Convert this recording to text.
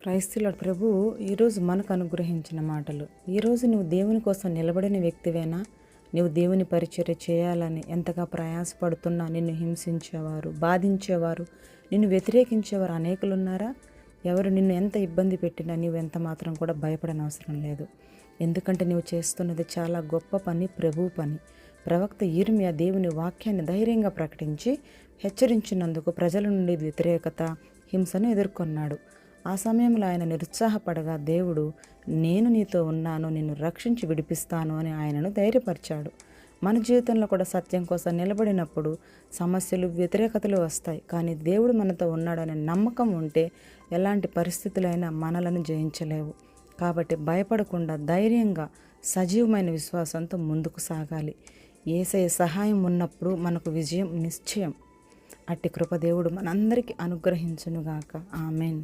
Praise the lord. ప్రభువు ఈరోజు మనకు అనుగ్రహించిన మాటలు. ఈరోజు నువ్వు దేవుని కోసం నిలబడిన వ్యక్తివేనా? నువ్వు దేవుని పరిచర్య చేయాలని ఎంతగా ప్రయాసపడుతున్నా నిన్ను హింసించేవారు, బాధించేవారు, నిన్ను వ్యతిరేకించేవారు అనేకులున్నారా? ఎవరు నిన్ను ఎంత ఇబ్బంది పెట్టినా నీవు ఎంత మాత్రం కూడా భయపడనవసరం లేదు. ఎందుకంటే నువ్వు చేస్తున్నది చాలా గొప్ప పని, ప్రభువు పని. ప్రవక్త యిర్మీయా దేవుని వాక్యాన్ని ధైర్యంగా ప్రకటించి హెచ్చరించినందుకు ప్రజల నుండి వ్యతిరేకత, హింసను ఎదుర్కొన్నాడు. ఆ సమయంలో ఆయన నిరుత్సాహపడగా దేవుడు, నేను నీతో ఉన్నాను, నిన్ను రక్షించి విడిపిస్తాను అని ఆయనను ధైర్యపరిచాడు. మన జీవితంలో కూడా సత్యం కోసం నిలబడినప్పుడు సమస్యలు, వ్యతిరేకతలు వస్తాయి. కానీ దేవుడు మనతో ఉన్నాడనే నమ్మకం ఉంటే ఎలాంటి పరిస్థితులైనా మనలను జయించలేవు. కాబట్టి భయపడకుండా ధైర్యంగా సజీవమైన విశ్వాసంతో ముందుకు సాగాలి. యేసయ్య సహాయం ఉన్నప్పుడు మనకు విజయం నిశ్చయం. అట్టి కృప దేవుడు మనందరికీ అనుగ్రహించునుగాక. ఆమేన్.